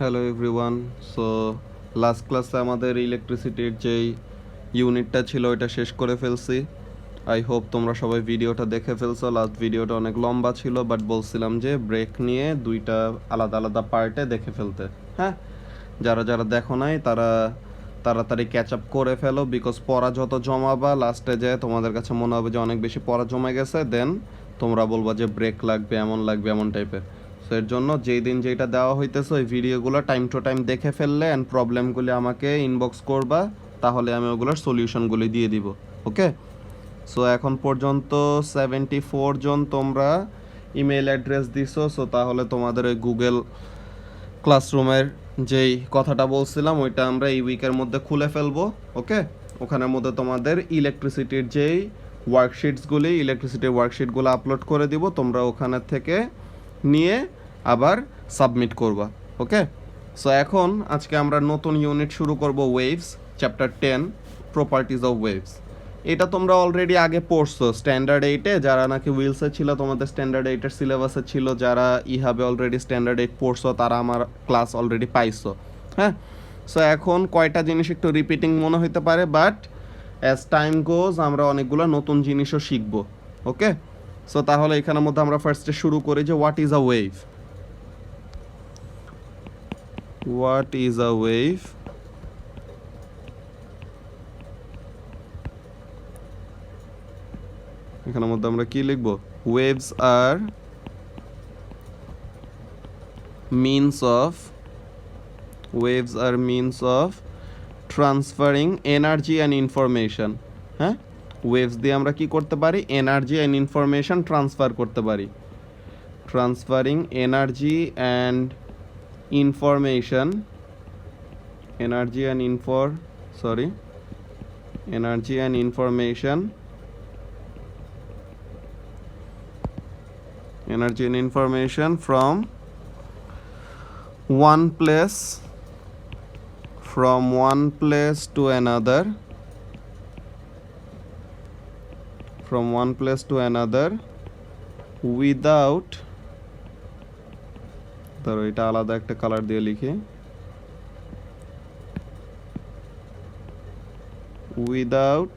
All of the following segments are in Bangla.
Hello everyone. সো লাস্ট ক্লাসে আমাদের ইলেকট্রিসিটির যেই ইউনিটটা ছিল ওইটা শেষ করে ফেলছি। আই হোপ তোমরা সবাই ভিডিওটা দেখে ফেলছো। লাস্ট ভিডিওটা অনেক লম্বা ছিল, বাট বলছিলাম যে ব্রেক নিয়ে দুইটা আলাদা আলাদা পার্টে দেখে ফেলতে। হ্যাঁ, যারা যারা দেখো নাই তারা তাড়াতাড়ি ক্যাচ আপ করে ফেলো, বিকজ পড়া যত জমাবা লাস্টে যায় তোমাদের কাছে মনে হবে যে অনেক বেশি পড়া জমে গেছে, দেন তোমরা বলবা যে ব্রেক লাগবে এমন টাইপের। সো এর জন্য যেই দিন যেটা দেওয়া হইতেছে ওই ভিডিওগুলো টাইম টু টাইম দেখে ফেললে অ্যান্ড প্রবলেমগুলি আমাকে ইনবক্স করবা, তাহলে আমি ওগুলোর সলিউশনগুলি দিয়ে দিব। ওকে, সো এখন পর্যন্ত 74 জন তোমরা ইমেল অ্যাড্রেস দিছো। সো তাহলে তোমাদের ওই গুগল ক্লাসরুমের যেই কথাটা বলছিলাম ওইটা আমরা এই উইকের মধ্যে খুলে ফেলবো। ওকে, ওখানের মধ্যে তোমাদের ইলেকট্রিসিটির যেই ইলেকট্রিসিটির ওয়ার্কশিটগুলো আপলোড করে দিব, তোমরা ওখানের থেকে নিয়ে আবার সাবমিট করবা। ওকে, সো এখন আজকে আমরা নতুন ইউনিট শুরু করব, waves, chapter 10, properties of waves. এটা তোমরা অলরেডি আগে পড়ছো স্ট্যান্ডার্ড 8-এ, যারা নাকি উইলসে ছিল তোমাদের স্ট্যান্ডার্ড 8-এর সিলেবাসে ছিল, যারা ইহাবে অলরেডি স্ট্যান্ডার্ড 8 পড়ছো তারা আমার ক্লাস অলরেডি পাইছো। হ্যাঁ, সো এখন কয়টা জিনিস একটু রিপিটিং মনে হতে পারে, বাট অ্যাজ টাইম গোজ আমরা অনেকগুলো নতুন জিনিসও শিখবো। ওকে, সো তাহলে এখানের মধ্যে আমরা ফার্স্টে শুরু করি যে what is a wave. What is a wave? এখানের মধ্যে আমরা কি লিখবো? Waves are means of transferring energy and information. হ্যাঁ, ওয়েভস দিয়ে আমরা কি করতে পারি? এনার্জি অ্যান্ড ইনফরমেশন ট্রান্সফার করতে পারি। Transferring energy and information, energy and information from one place to another, without, ধরো এটা আলাদা একটা কালার দিয়ে লিখি, without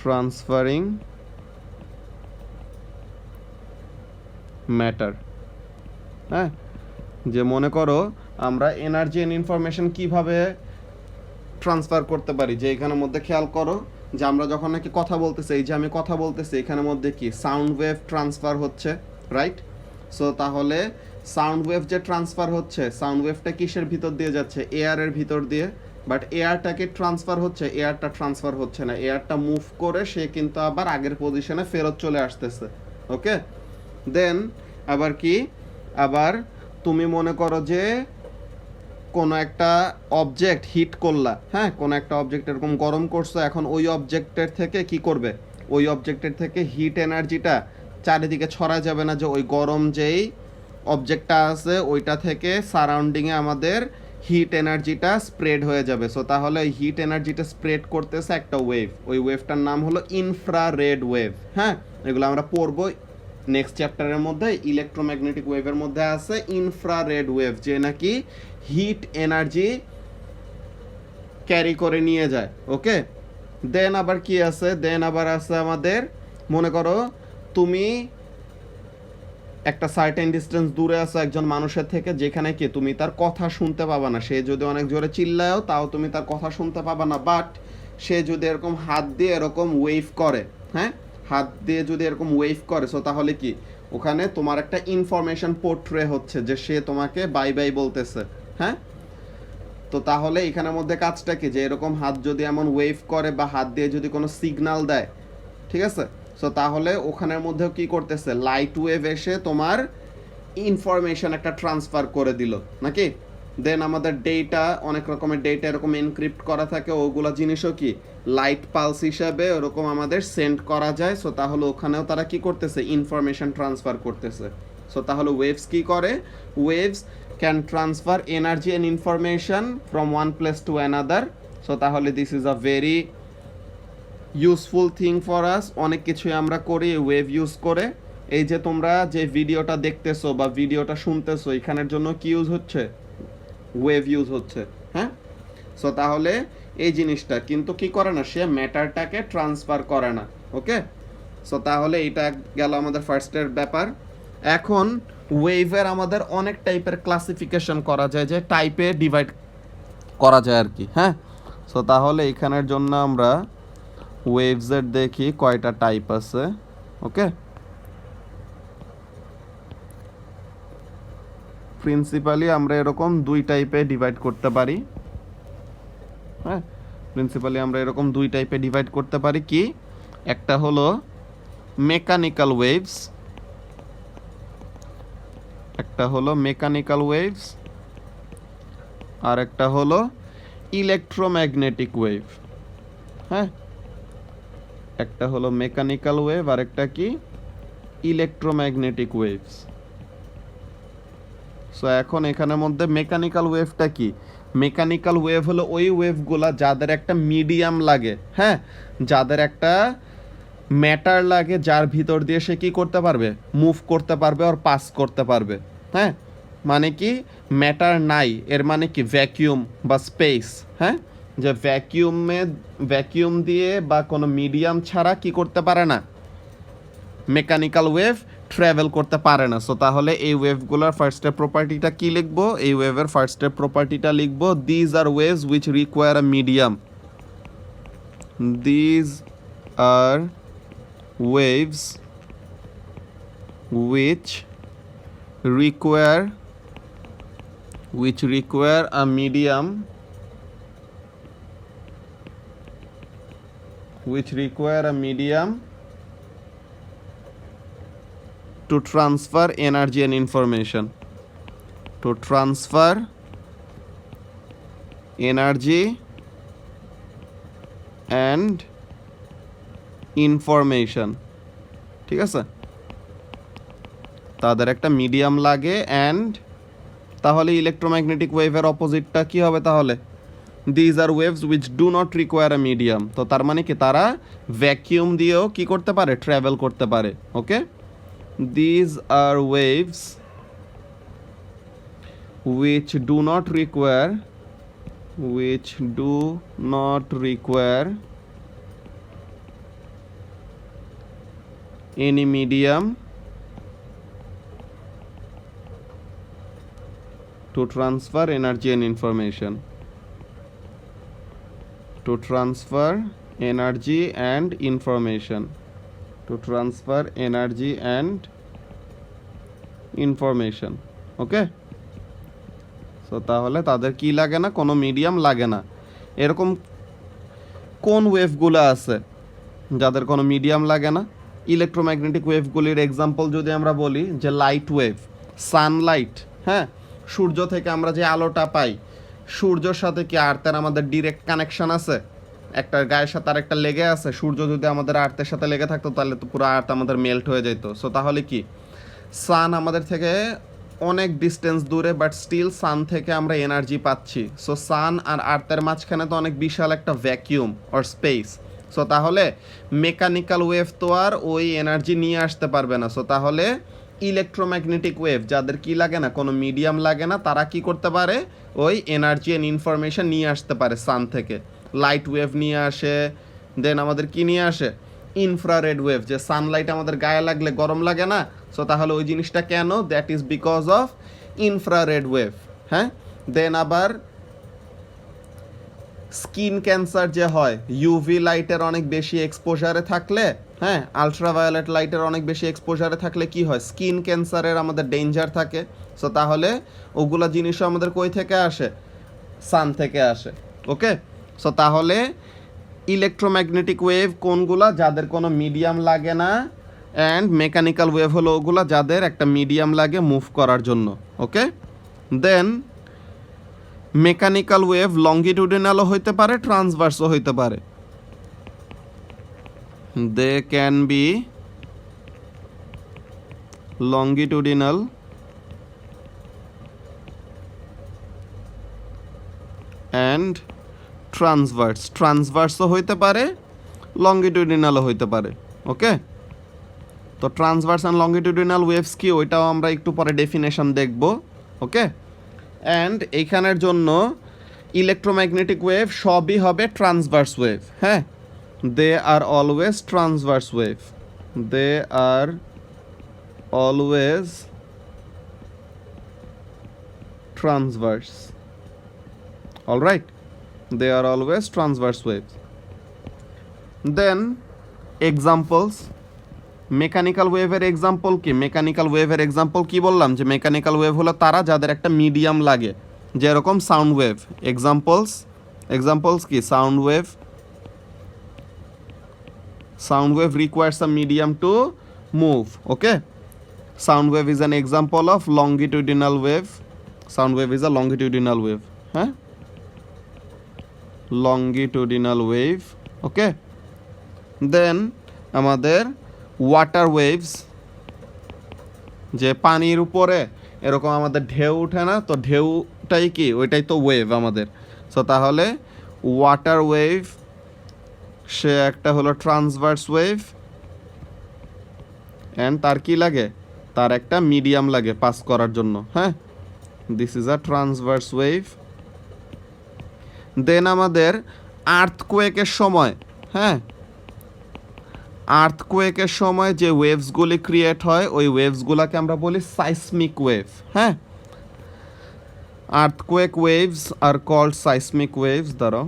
transferring matter। হ্যাঁ, যে মনে করো আমরা এনার্জি অ্যান্ড ইনফরমেশন কিভাবে ট্রান্সফার করতে পারি, যে এখানের মধ্যে খেয়াল করো যে আমরা যখন নাকি কথা বলতেছি, এই যে আমি কথা বলতেছি এখানের মধ্যে কি সাউন্ড ওয়েভ ট্রান্সফার হচ্ছে, রাইট? সো তাহলে সাউন্ড ওয়েভ যে ট্রান্সফার হচ্ছে, সাউন্ড ওয়েভটা কিসের ভিতর দিয়ে যাচ্ছে? এয়ারের ভিতর দিয়ে। বাট এয়ারটাকে ট্রান্সফার হচ্ছে, এয়ারটা ট্রান্সফার হচ্ছে না, এয়ারটা মুভ করে সে কিন্তু আবার আগের পজিশনে ফেরত চলে আসতেছে। ওকে, দেন আবার কি, আবার তুমি মনে করো যে কোনো একটা অবজেক্ট হিট করলা, হ্যাঁ, কোনো একটা অবজেক্ট এরকম গরম করছো, এখন ওই অবজেক্টের থেকে কি করবে? ওই অবজেক্টের থেকে হিট এনার্জিটা চারিদিকে ছড়া যাবে না, যে ওই গরম যেই অবজেক্টটা আছে ওইটা থেকে সারাউন্ডিংয়ে আমাদের হিট এনার্জিটা স্প্রেড হয়ে যাবে। সো তাহলে ওই হিট এনার্জিটা স্প্রেড করতেছে একটা ওয়েভ, ওই ওয়েভটার নাম হলো ইনফ্রারেড ওয়েভ। হ্যাঁ, এগুলো আমরা পড়বো নেক্সট চ্যাপ্টারের মধ্যে। ইলেকট্রোম্যাগনেটিক ওয়েভের মধ্যে আছে ইনফ্রারেড ওয়েভ, যে নাকি হিট এনার্জি ক্যারি করে নিয়ে যায়। ওকে, দেন আবার কি আছে? দেন আবার আছে আমাদের, মনে করো তুমি একটা সার্টেন ডিস্টেন্স দূরে আছো একজন মানুষের থেকে, যেখানে কি তুমি তার কথা শুনতে পাবা না, সে যদি অনেক জোরে চিল্লায়ও তাও তুমি তার কথা শুনতে পাবা না। বাট সে যদি এরকম হাত দিয়ে এরকম ওয়েভ করে, হ্যাঁ, হাত দিয়ে যদি এরকম ওয়েভ করে, সো তাহলে কি ওখানে তোমার একটা ইনফরমেশন পোর্ট্রে হচ্ছে যে সে তোমাকে বাই বাই বলতেছে। হ্যাঁ, তো তাহলে এখানের মধ্যে কাজটা কি, যে এরকম হাত যদি এমন ওয়েভ করে বা হাত দিয়ে যদি কোনো সিগন্যাল দেয়, ঠিক আছে, সো তাহলে ওখানের মধ্যেও কি করতেছে, লাইট ওয়েভ এসে তোমার ইনফরমেশন একটা ট্রান্সফার করে দিল নাকি। দেন আমাদের ডেটা, অনেক রকমের ডেটা এরকম এনক্রিপ্ট করা থাকে, ওগুলো জিনিসও কি লাইট পালস হিসাবে ওরকম আমাদের সেন্ড করা যায়। সো তাহলে ওখানেও তারা কি করতেছে, ইনফরমেশন ট্রান্সফার করতেছে। সো তাহলে ওয়েভস কি করে? Waves can transfer energy and information from one place to another. So তাহলে this is a very useful thing for us. অনেক কিছুই আমরা করি ওয়েভ ইউজ করে। এই যে তোমরা যে ভিডিওটা দেখতেছো বা ভিডিওটা শুনতেছো, এখানের জন্য কি ইউজ হচ্ছে? ওয়েভ ইউজ হচ্ছে। হ্যাঁ, সো তাহলে এই জিনিসটা কিন্তু কি করে না, সে ম্যাটারটাকে ট্রান্সফার করে না। ওকে, সো তাহলে এটা গেল আমাদের ফার্স্টের ব্যাপার। এখন ওয়েভের আমাদের অনেক টাইপের ক্লাসিফিকেশন করা যায়, যে টাইপে ডিভাইড করা যায় আর কি। হ্যাঁ, সো তাহলে এখানের জন্য আমরা ওয়েভসের দেখি কয়টা টাইপ আছে। ওকে, প্রিন্সিপালি আমরা এরকম দুই টাইপে ডিভাইড করতে পারি। হ্যাঁ, প্রিন্সিপালি আমরা এরকম দুই টাইপে ডিভাইড করতে পারি। কি, একটা হলো মেকানিক্যাল ওয়েভস, একটা হলো মেকানিক্যাল ওয়েভস, আর একটা হলো ইলেকট্রোম্যাগনেটিক ওয়েভ। হ্যাঁ, একটা হলো মেকানিক্যাল ওয়েভ আর একটা কি, ইলেকট্রোম্যাগনেটিক ওয়েভস। সো এখন এখানের মধ্যে মেকানিক্যাল ওয়েভটা কি? মেকানিক্যাল ওয়েভ হলো ওই ওয়েভগুলা যাদের একটা মিডিয়াম লাগে। হ্যাঁ, যাদের একটা ম্যাটার লাগে, যার ভিতর দিয়ে সে কি করতে পারবে, মুভ করতে পারবে আর পাস করতে পারবে। হ্যাঁ, মানে কি, ম্যাটার নাই এর মানে কি ভ্যাকিউম বা স্পেস। হ্যাঁ, যে ভ্যাকিউম দিয়ে বা কোনো মিডিয়াম ছাড়া কি করতে পারে না, মেকানিক্যাল ওয়েভ ট্রাভেল করতে পারে না। সো তাহলে এই ওয়েভগুলোর ফার্স্টের প্রপার্টিটা কি লিখবো? এই ওয়েভের ফার্স্টের প্রপার্টিটা লিখবো, these are waves which require a medium. These are waves which require a medium to transfer energy and information, to transfer energy and information. ঠিক আছে, তাদের একটা মিডিয়াম লাগে। অ্যান্ড তাহলে ইলেকট্রোম্যাগনেটিক ওয়েভের অপোজিটটা কি হবে? তাহলে these are waves which do not require a medium. তো তার মানে কি, তারা ভ্যাকিউম দিয়েও কি করতে পারে, ট্রাভেল করতে পারে। Okay, these are waves which do not require any medium to transfer energy and information, to transfer energy and information, to transfer energy and information. Okay, so তাহলে তাদের কি লাগে না, কোনো মিডিয়াম লাগে না। এরকম কোন ওয়েভগুলো আছে যাদের কোনো মিডিয়াম লাগে না? ইলেকট্রোম্যাগনেটিক ওয়েভগুলির এক্সাম্পল যদি আমরা বলি, যে লাইট ওয়েভ, সানলাইট। হ্যাঁ, সূর্য থেকে আমরা যে আলোটা পাই, সূর্যর সাথে কি আর্থের আমাদের ডিরেক্ট কানেকশন আছে? একটা গায়ের সাথে আর একটা লেগে আছে। সূর্য যদি আমাদের আর্থের সাথে লেগে থাকতো তাহলে তো পুরো আর্থ আমাদের মেল্ট হয়ে যেত। সো তাহলে কি, সান আমাদের থেকে অনেক ডিস্টেন্স দূরে, বাট স্টিল সান থেকে আমরা এনার্জি পাচ্ছি। সো সান আর আর্থের মাঝখানে তো অনেক বিশাল একটা ভ্যাকিউম অর স্পেস। সো তাহলে মেকানিক্যাল ওয়েভ তো আর ওই এনার্জি নিয়ে আসতে পারবে না। সো তাহলে ইলেকট্রোম্যাগনেটিক ওয়েভ যাদের কি লাগে না, কোনো মিডিয়াম লাগে না, তারা কি করতে পারে, ওই এনার্জি অ্যান্ড ইনফরমেশন নিয়ে আসতে পারে সান থেকে। লাইট ওয়েভ নিয়ে আসে, দেন আমাদের কি নিয়ে আসে, ইনফ্রারেড ওয়েভ, যে সানলাইট আমাদের গায়ে লাগলে গরম লাগে না। সো তাহলে ওই জিনিসটা কেন, that is because of infrared wave. হ্যাঁ, দেন আবার স্কিন ক্যান্সার যে হয়, ইউভি লাইটের অনেক বেশি এক্সপোজারে থাকলে, হ্যাঁ, আলট্রাভায়োলেট লাইটের অনেক বেশি এক্সপোজারে থাকলে কি হয়, স্কিন ক্যান্সারের আমাদের ডেঞ্জার থাকে। সো তাহলে ওগুলা জিনিসও আমাদের কই থেকে আসে, সান থেকে আসে। ওকে, সো তাহলে ইলেকট্রোম্যাগনেটিক ওয়েভ কোনগুলা, যাদের কোনো মিডিয়াম লাগে না। অ্যান্ড মেকানিক্যাল ওয়েভ হলো ওগুলা যাদের একটা মিডিয়াম লাগে মুভ করার জন্য। ওকে, দেন মেকানিক্যাল ওয়েভ লঙ্গিটিউডিনালও হইতে পারে, ট্রান্সভার্সও হইতে পারে। They can be longitudinal and ট্রান্সভার্সও হইতে পারে, লঙ্গিটিউডিনালও হইতে পারে। ওকে, তো ট্রান্সভার্স অ্যান্ড লঙ্গিটিউডিনাল ওয়েভস কি ওইটাও আমরা একটু পরে ডেফিনেশন দেখব, ওকে। অ্যান্ড এইখানের জন্য ইলেকট্রোম্যাগনেটিক ওয়েভ সবই হবে ট্রান্সভার্স ওয়েভ, হ্যাঁ, they are always transverse wave, they are always transverse, alright, they are always transverse waves. Then examples, mechanical ওয়েভের এক্সাম্পল কি? মেকানিক্যাল ওয়েভের এক্সাম্পল কি বললাম? যে মেকানিক্যাল ওয়েভ হলো তারা যাদের একটা মিডিয়াম লাগে, যেরকম সাউন্ড ওয়েভ। এক্সাম্পলস কি? Sound wave requires a medium to move, okay. Sound wave is an example of longitudinal wave, sound wave is a longitudinal wave, হ্যাঁ, longitudinal wave, okay. Then আমাদের ওয়াটার ওয়েভস, যে পানির উপরে এরকম আমাদের ঢেউ ওঠে না, তো ঢেউটাই কি? ওইটাই তো ওয়েভ আমাদের। সো তাহলে ওয়াটার ওয়েভ সে একটা হলো ট্রান্সভার্স ওয়েভ, অ্যান্ড তার কি লাগে? তার একটা মিডিয়াম লাগে পাস করার জন্য, হ্যাঁ, this is a transverse wave. Then আমাদের আর্থকোয়েকের সময়, হ্যাঁ, আর্থকোয়েকের সময় যে ওয়েভসগুলি ক্রিয়েট হয় ওই ওয়েভসগুলোকে আমরা বলি সাইসমিক ওয়েভ, হ্যাঁ। Earthquake waves are called seismic waves, ধরো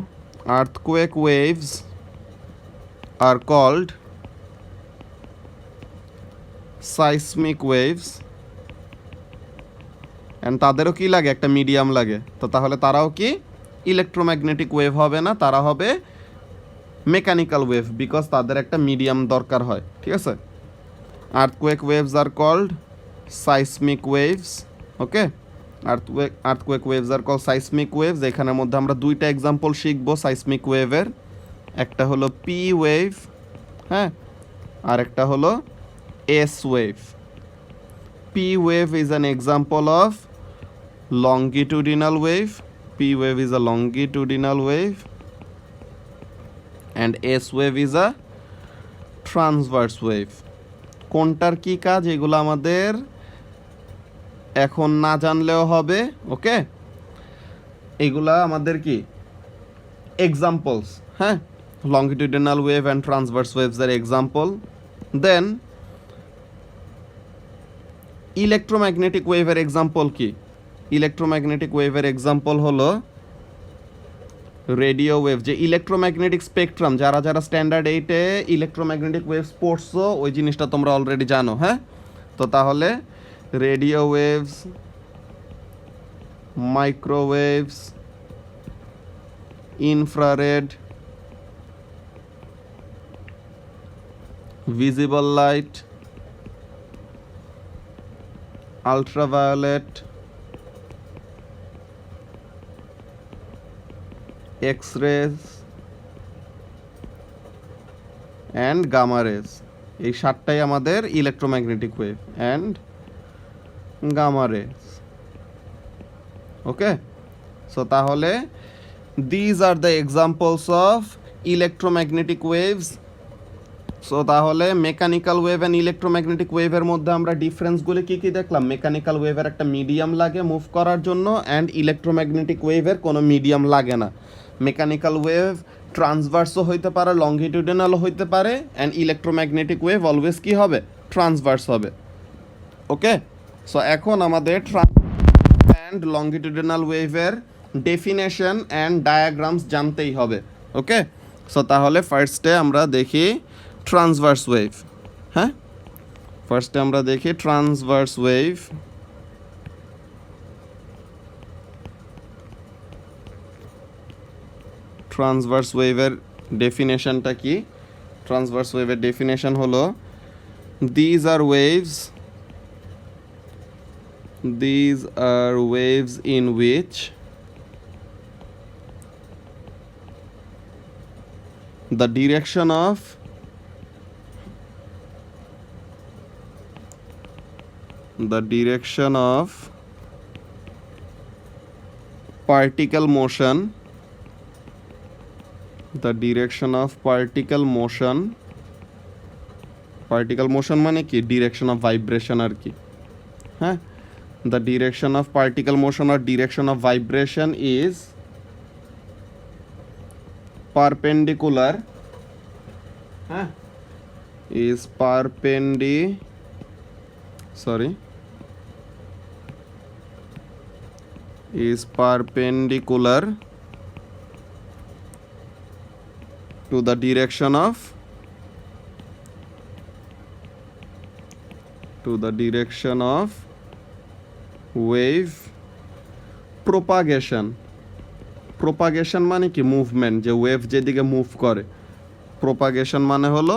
earthquake waves are called seismic waves, and তাদেরও কি লাগে? একটা মিডিয়াম লাগে। তো তাহলে তারাও কি ইলেকট্রোম্যাগনেটিক ওয়েভ হবে না, তারা হবে মেকানিক্যাল ওয়েভ, বিকজ তাদের একটা মিডিয়াম দরকার হয়, ঠিক আছে। Earthquake waves are called seismic waves, okay. Earthquake waves are called seismic waves. এখানের মধ্যে আমরা দুইটা এক্সাম্পল শিখবো সাইসমিক ওয়েভের, একটা হলো পি ওয়েভ, হ্যাঁ, আর একটা হলো S wave. P wave is an example of longitudinal wave, P wave is a longitudinal wave, and S wave is a transverse wave. কোনটার কি কাজ এগুলো আমাদের এখন না জানলেও হবে, ওকে। এগুলা আমাদের কি এক্সাম্পলস, হ্যাঁ, longitudinal wave and transverse waves are example. Then electromagnetic ওয়েভের এক্সাম্পল কি? ইলেকট্রোম্যাগনেটিক ওয়েভের এক্সাম্পল হলো রেডিও ওয়েভ। যে ইলেকট্রোম্যাগনেটিক স্পেকট্রাম, যারা যারা স্ট্যান্ডার্ড 8-এ ইলেকট্রোম্যাগনেটিক ওয়েভস পড়ছো ওই জিনিসটা তোমরা অলরেডি জানো, হ্যাঁ। তো তাহলে radio waves, microwaves, infrared, visible light, ultraviolet, X rays and gamma rays, এই সাতটাই আমাদের electromagnetic wave and gamma rays, okay. So তাহলে these are the examples of electromagnetic waves. So তাহলে মেকানিক্যাল ওয়েভ অ্যান্ড ইলেকট্রোম্যাগনেটিক ওয়েভের মধ্যে আমরা ডিফারেন্সগুলি কী কী দেখলাম? মেকানিক্যাল ওয়েভের একটা মিডিয়াম লাগে মুভ করার জন্য, অ্যান্ড ইলেকট্রোম্যাগনেটিক ওয়েভের কোনো মিডিয়াম লাগে না। মেকানিক্যাল ওয়েভ ট্রান্সভার্সও হইতে পারে, লংগিটিউডিনালও হইতে পারে, অ্যান্ড ইলেকট্রোম্যাগনেটিক ওয়েভ অলওয়েজ কী হবে? ট্রান্সভার্স হবে, ওকে। সো এখন আমাদের অ্যান্ড লংগিটিউডিনাল ওয়েভের ডেফিনেশন অ্যান্ড ডায়াগ্রামস জানতেই হবে, ওকে। সো তাহলে ফার্স্টে আমরা দেখি ট্রান্সভার্স ওয়েভ, হ্যাঁ, ফার্স্টে আমরা দেখি ট্রান্সভার্স ওয়েভ। ট্রান্সভার্স ওয়েভের ডেফিনেশনটা কি? ট্রান্সভার্স ওয়েভের ডেফিনেশন হলো these are waves in which the direction of particle motion particle motion মানে কি ডিরেকশন অফ ভাইব্রেশন আর কি। হ্যাঁ, the direction of particle motion আর direction of vibration is perpendicular, হ্যাঁ, is perpendicular to the direction of wave propagation. Propagation মানে কি মুভমেন্ট, যে ওয়েভ যেদিকে মুভ করে। প্রোপাগেশন মানে হলো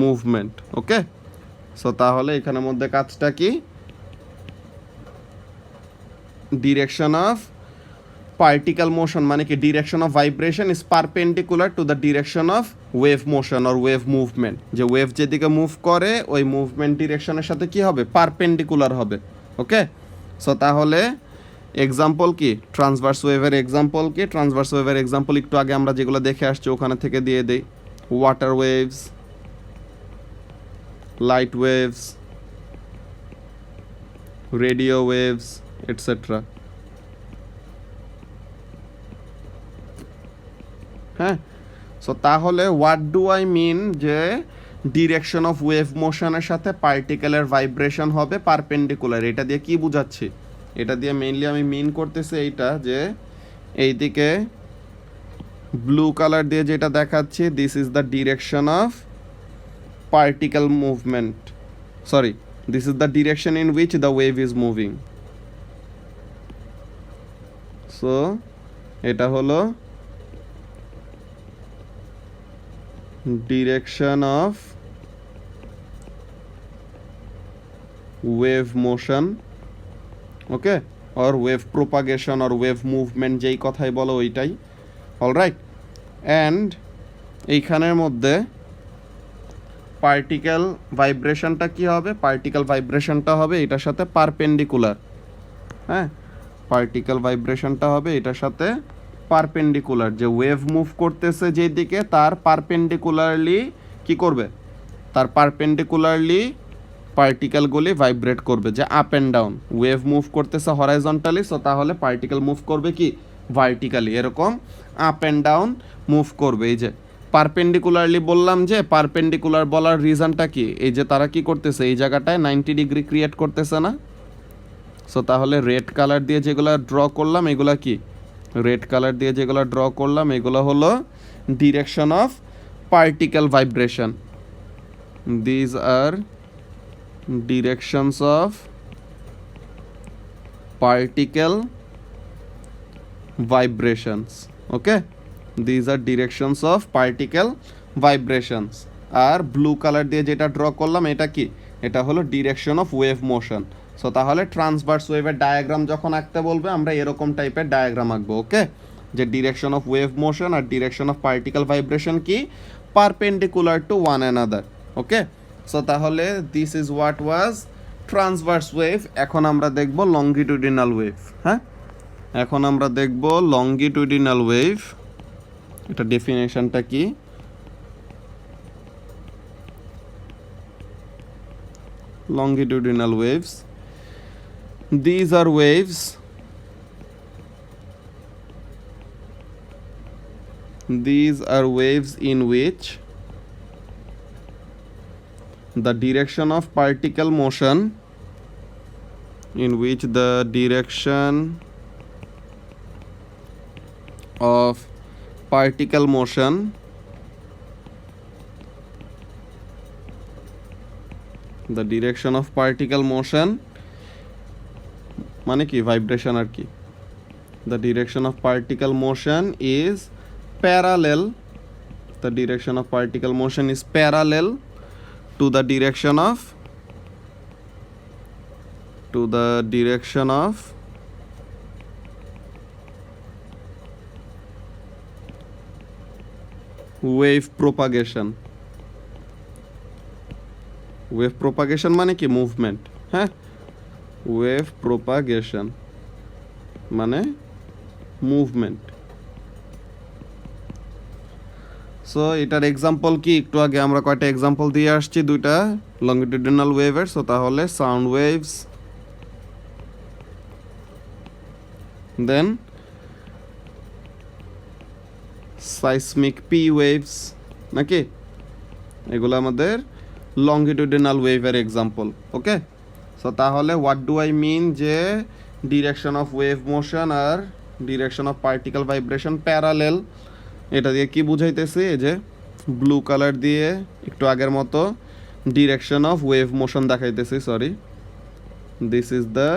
মুভমেন্ট। ওকে, সো তাহলে এখানের মধ্যে কাজটা কি, ডিরেকশন অফ পার্টিকেল মোশন মানে কি direction of vibration is perpendicular to the direction of wave motion or wave movement. যে ওয়েভ যেদিকে মুভ করে ওই মুভমেন্ট ডিরেকশনের সাথে কি হবে, পারপেন্ডিকুলার হবে। ওকে, সো তাহলে এক্সাম্পল কি, ট্রান্সভার্স ওয়েভের এক্সাম্পল কি, ট্রান্সভার্স ওয়েভের এক্সাম্পল একটু আগে আমরা যেগুলো দেখে আসছি ওখানে থেকে দিয়ে দেই। Water waves, light waves, radio waves etcetera. হ্যাঁ, সো তাহলে হোয়াট ডু আই মিন যে ডিরেকশন অফ ওয়েভ মোশনের সাথে পার্টিকেলের ভাইব্রেশন হবে পারপেন্ডিকুলার, এটা দিয়ে কি বুঝাচ্ছি, এটা দিয়ে মেইনলি আমি মিন করতেছি এইটা, যে এইদিকে ব্লু কালার দিয়ে যেটা দেখাচ্ছি this is the direction of particle movement, sorry this is the direction in which the wave is moving. So এটা হলো direction of wave motion, okay, or wave propagation or wave movement, যেই কথাই বলো ওইটাই। অলরাইট, অ্যান্ড এইখানের মধ্যে পার্টিকেল ভাইব্রেশনটা কি হবে, পার্টিকেল ভাইব্রেশনটা হবে এটার সাথে পারপেন্ডিকুলার। হ্যাঁ, পার্টিকেল ভাইব্রেশনটা হবে এটার সাথে পারপেন্ডিকুলার, যে ওয়েভ মুভ করতেছে যেদিকে তার পারপেন্ডিকুলারলি কি করবে, তার পারপেন্ডিকুলারলি পার্টিকেলগুলি ভাইব্রেট করবে, যে up and down. Wave move করতেছে হরাইজন্টালি, সো তাহলে পার্টিকেল মুভ করবে কি ভার্টিক্যালি, এরকম আপ অ্যান্ড ডাউন মুভ করবে। এই যে পারপেন্ডিকুলারলি বললাম, যে পারপেন্ডিকুলার বলার রিজনটা কি, এই যে তারা কি করতেছে এই জায়গাটায় 90 ডিগ্রি ক্রিয়েট করতেছে না। সো তাহলে রেড কালার দিয়ে যেগুলো ড্র করলাম এগুলা কি, রেড কালার দিয়ে যেগুলো ড্র করলাম এগুলো হলো direction of particle vibration. These are directions of particle vibrations. Okay, these are directions of particle vibrations. আর ব্লু কালার দিয়ে যেটা ড্র করলাম এটা কি, এটা হলো direction of wave motion. So তাহলে ট্রান্সভার্স ওয়েভের ডায়াগ্রাম যখন আঁকতে বলবে আমরা এরকম টাইপের ডায়াগ্রাম আঁকবো। ওকে, যে ডিরেকশন অফ ওয়েভ মোশন আর ডিরেকশন অফ পার্টিকেল ভাইব্রেশন কি, perpendicular to one another. Okay, so তাহলে this is what was transverse wave. এখন আমরা দেখব লঙ্গিটিউডিনাল ওয়েভ। হ্যাঁ, এখন আমরা দেখব লঙ্গিটিউডিনাল ওয়েভ, এটা ডেফিনেশনটা কি। longitudinal waves, these are waves in which the direction of particle motion, in which the direction of particle motion মানে কি ভাইব্রেশন আর কি, the direction of particle motion is parallel, the direction of particle motion is parallel to the direction of wave propagation. Wave propagation মানে কি মুভমেন্ট। হ্যাঁ, ওয়েভ প্রোপাগেশন মানে মুভমেন্ট। সো সো এটার এক্সাম্পল কি, একটু আগে আমরা কয়টা এক্সাম্পল দিয়ে আসছি, দুইটা লংগিটিউডিনাল ওয়েভের। সো তাহলে sound waves, then seismic P waves, নাকি এগুলো আমাদের লংগিটিউডিনাল ওয়েভের এক্সাম্পল। ওকে, সো তাহলে হোয়াট ডু আই মিন যে ডিরেকশন অফ ওয়েভ মোশন আর direction of particle vibration parallel, এটা দিয়ে কি বুঝাইতেছি, এই যে ব্লু কালার দিয়ে একটু আগের মতো ডিরেকশন অফ ওয়েভ মোশন দেখাইতেছি। Sorry, this is the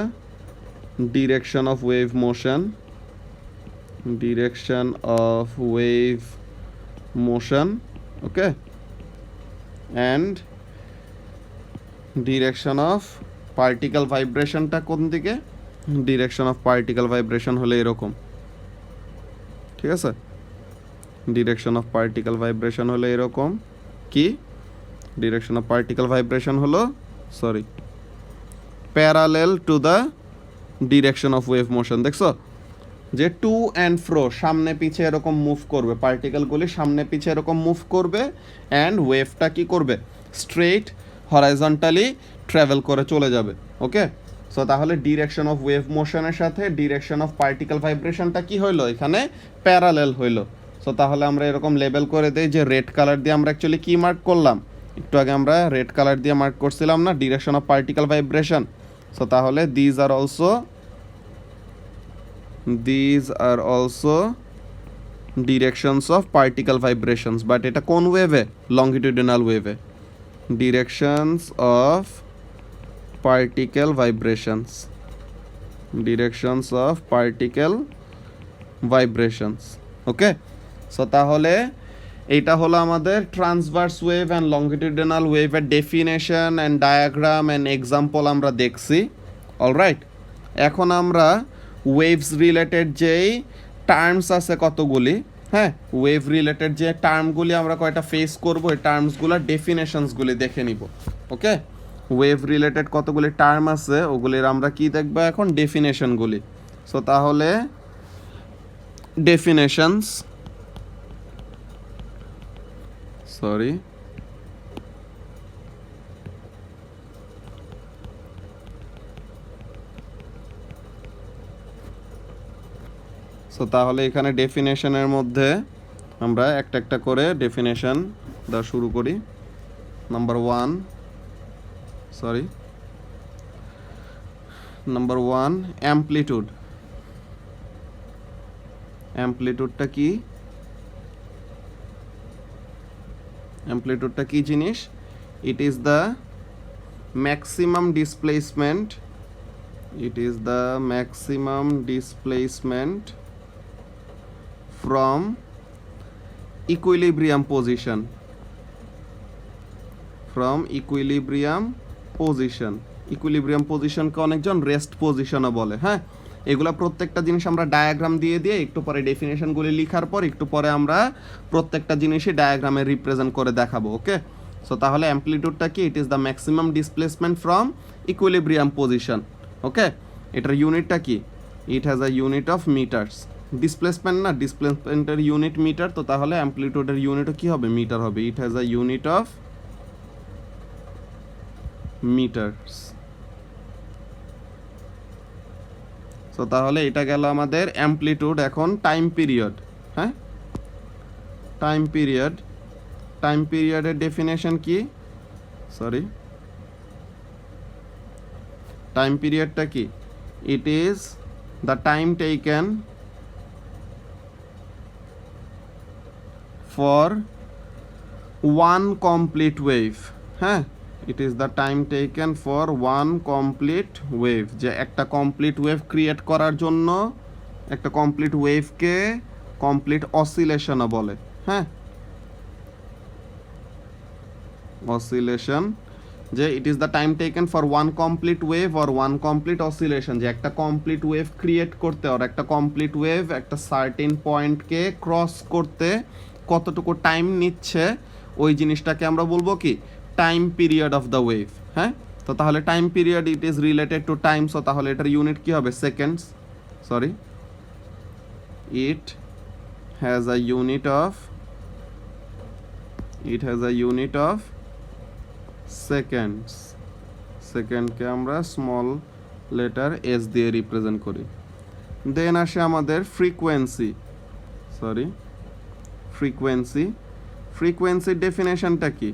direction of wave motion, direction of wave motion. Okay, and direction of particle ভাইব্রেশনটা কোন দিকে, ডিরেকশন অফ পার্টিকেল ভাইব্রেশন হলে এরকম, ঠিক আছে, ডিরেকশন অফ পার্টিকেল ভাইব্রেশন হলে এরকম, কি ডিরেকশন অফ পার্টিকেল ভাইব্রেশন হলো sorry parallel to the direction of wave motion. দেখছো যে টু অ্যান্ড ফ্রো, সামনে পিছে এরকম মুভ করবে, পার্টিকেলগুলি সামনে পিছে এরকম মুভ করবে, অ্যান্ড ওয়েভটা কি করবে, স্ট্রেইট হরাইজন্টালি ট্রাভেল করে চলে যাবে। ওকে, সো তাহলে ডিরেকশন অফ ওয়েভ মোশনের সাথে ডিরেকশন অফ পার্টিকেল ভাইব্রেশনটা কি হইলো, এখানে প্যারালেল হইলো। সো তাহলে আমরা এরকম লেবেল করে দেই যে রেড কালার দিয়ে আমরা অ্যাকচুয়ালি কি মার্ক করলাম, একটু আগে আমরা রেড কালার দিয়ে মার্ক করছিলাম না, direction of particle vibration. So তাহলে these are also directions of particle vibrations, but এটা কোন ওয়েভে, লংগিটিউডিনাল ওয়েভে, directions of particle vibrations, directions of particle vibrations. Okay, so তাহলে এইটা হলো আমাদের ট্রান্সভার্স ওয়েভ অ্যান্ড লংগিটিউডিনাল ওয়েভের definition and diagram and example আমরা দেখছি। অলরাইট, এখন আমরা ওয়েভস রিলেটেড যেই টার্মস আছে কতগুলি, হ্যাঁ, ওয়েভ রিলেটেড যে টার্মগুলি আমরা কয়টা ফেস করবো, এই টার্মসগুলোর ডেফিনেশনসগুলি দেখে নিব। ওকে, ওয়েভ রিলেটেড কতগুলি টার্ম আছে ওগুলির আমরা কি দেখবো এখন, ডেফিনেশনগুলি। সো তাহলে ডেফিনেশনস, সরি সো তাহলে এখানে ডেফিনেশনের মধ্যে আমরা একটা একটা করে ডেফিনেশন দেওয়া শুরু করি। Number one, amplitude. অ্যামপ্লিটিউডটা কি, অ্যামপ্লিটিউডটা কি জিনিস, it is the maximum displacement, it is the maximum displacement from equilibrium position, ইকুইলিব্রিয়াম পজিশনকে অনেকজন রেস্ট পজিশনও বলে। হ্যাঁ, এগুলা প্রত্যেকটা জিনিস আমরা ডায়াগ্রাম দিয়ে একটু পরে ডেফিনেশনগুলি লেখার পর একটু পরে আমরা প্রত্যেকটা জিনিসই ডায়াগ্রামে রিপ্রেজেন্ট করে দেখাবো। ওকে, সো তাহলে অ্যামপ্লিটিউডটা কি, it is the maximum displacement from equilibrium position. Okay, এটার ইউনিটটা কি, it has a unit of metres, displacement না, ডিসপ্লেসমেন্টের ইউনিট মিটার, তো তাহলে অ্যামপ্লিটিউডের ইউনিটও কি হবে, মিটার হবে, it has a unit of metres. তো তাহলে এটা গেল আমাদের অ্যামপ্লিটিউড। এখন টাইম পিরিয়ড, হ্যাঁ, টাইম পিরিয়ডের ডেফিনেশন কি, সরি টাইম পিরিয়ডটা কি, it is the time taken for one complete wave, হ্যাঁ, it is the time taken for one complete wave, যে একটা কমপ্লিট ওয়েভ ক্রিয়েট করার জন্য একটা কমপ্লিট ওয়েভকে কমপ্লিট অসিলেশনও বলে। হ্যাঁ, অসিলেশন, যে ইট is the time taken for one complete wave or one complete oscillation, যে একটা কমপ্লিট ওয়েভ ক্রিয়েট করতে আর একটা কমপ্লিট ওয়েভ একটা সার্টেন পয়েন্টকে ক্রস করতে কতটুকু টাইম নিচ্ছে, ওই জিনিসটাকে আমরা বলবো কি, time period of the wave. হ্যাঁ, তো তাহলে time period it is related to time, so তাহলে এটার ইউনিট কি হবে, seconds, sorry it has a unit of it has a unit of seconds, সেকেন্ডকে আমরা স্মল লেটার এস দিয়ে রিপ্রেজেন্ট করি। দেন আসে আমাদের ফ্রিকোয়েন্সি, ফ্রিকোয়েন্সির ডেফিনেশনটা কি?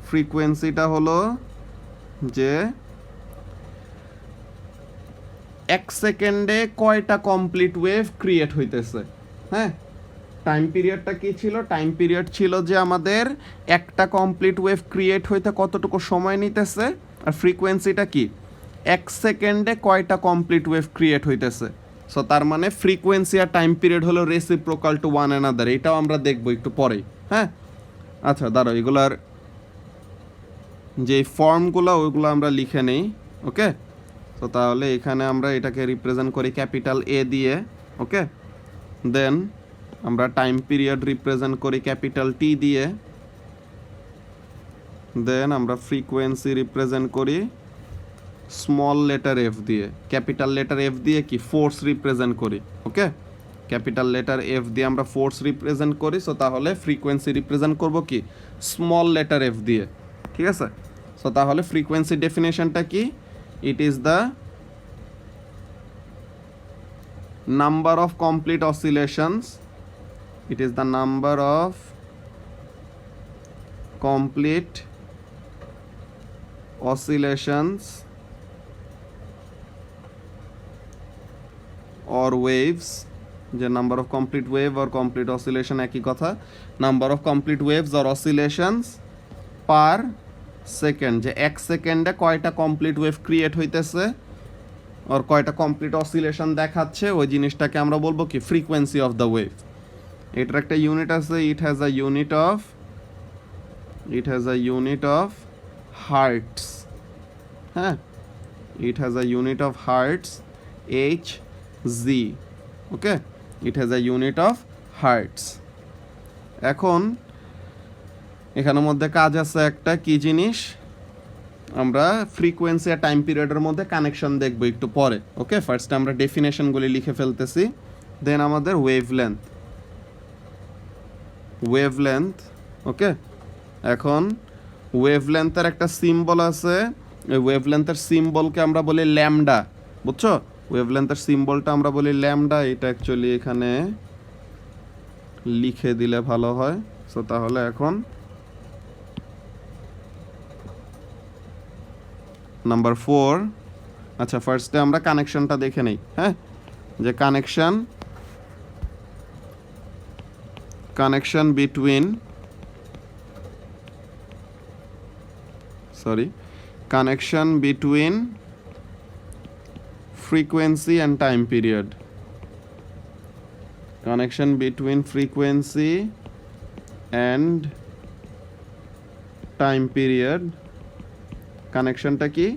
ফ্রিকোয়েন্সিটা হলো যে এক সেকেন্ডে কয়টা কমপ্লিট ওয়েভ ক্রিয়েট হইতেছে। হ্যাঁ, টাইম পিরিয়ডটা কি ছিল? টাইম পিরিয়ড ছিল যে আমাদের একটা কমপ্লিট ওয়েভ ক্রিয়েট হইতে কতটুকু সময় নিতেছে, আর ফ্রিকোয়েন্সিটা কি? এক সেকেন্ডে কয়টা কমপ্লিট ওয়েভ ক্রিয়েট হইতেছে। সো তার মানে ফ্রিকোয়েন্সি আর টাইম পিরিয়ড হলো রেসিপ্রোকাল টু ওয়ান অ্যানাদার। এটাও আমরা দেখবো একটু পরেই। হ্যাঁ, আচ্ছা দাঁড়াও, এগুলার যে ফর্মগুলো ওইগুলো আমরা লিখে নেই। ওকে, তো তাহলে এখানে আমরা এটাকে রিপ্রেজেন্ট করি ক্যাপিটাল এ দিয়ে। ওকে, দেন আমরা টাইম পিরিয়ড রিপ্রেজেন্ট করি ক্যাপিটাল টি দিয়ে। দেন আমরা ফ্রিকোয়েন্সি রিপ্রেজেন্ট করি স্মল লেটার এফ দিয়ে। ক্যাপিটাল লেটার এফ দিয়ে কি ফোর্স রিপ্রেজেন্ট করি। ওকে, ক্যাপিটাল লেটার এফ দিয়ে আমরা ফোর্স রিপ্রেজেন্ট করি। সো তাহলে ফ্রিকোয়েন্সি রিপ্রেজেন্ট করব কি স্মল লেটার এফ দিয়ে। ঠিক আছে, সো তাহলে ফ্রিকোয়েন্সি ডেফিনেশনটা কি? It is the number of complete অসিলেশনস, it is the number of complete oscillations or waves, যে নাম্বার অফ কমপ্লিট ওয়েভ আর কমপ্লিট অসিলেশন একই কথা। নাম্বার অফ কমপ্লিট ওয়েভস আর অসিলেশনস পার সেকেন্ড, যে এক সেকেন্ডে কয়টা কমপ্লিট ওয়েভ ক্রিয়েট হইতেছে আর কয়টা কমপ্লিট অসিলেশন দেখাচ্ছে, ওই জিনিসটাকে আমরা বলবো কি ফ্রিকোয়েন্সি অফ দ্য ওয়েভ। এটার একটা ইউনিট আছে, it has a unit of hertz. হ্যাঁ, it has a unit of hertz, H Z. Okay, it has a unit of hertz. এখন এখানের মধ্যে কাজ আছে একটা, কি জিনিস? আমরা ফ্রিকোয়েন্সি আর টাইম পিরিয়ডের মধ্যে কানেকশন দেখবো একটু পরে। ওকে, ফার্স্টে আমরা ডেফিনেশনগুলি লিখে ফেলতেছি। দেন আমাদের ওয়েভলেন্থ। ওকে, এখন ওয়েভলেন্থের একটা সিম্বল আছে, ওই ওয়েভলেন্থের সিম্বলকে আমরা বলি ল্যামডা। বুঝছো? ওয়েভলেন্থের সিম্বলটা আমরা বলি ল্যামডা। এটা অ্যাকচুয়ালি এখানে লিখে দিলে ভালো হয়। সো তাহলে এখন নাম্বার 4। আচ্ছা, ফার্স্টে আমরা কানেকশনটা দেখে নেই। হ্যাঁ, যে connection between frequency and time period. Connection between frequency and time period. কানেকশনটা কি?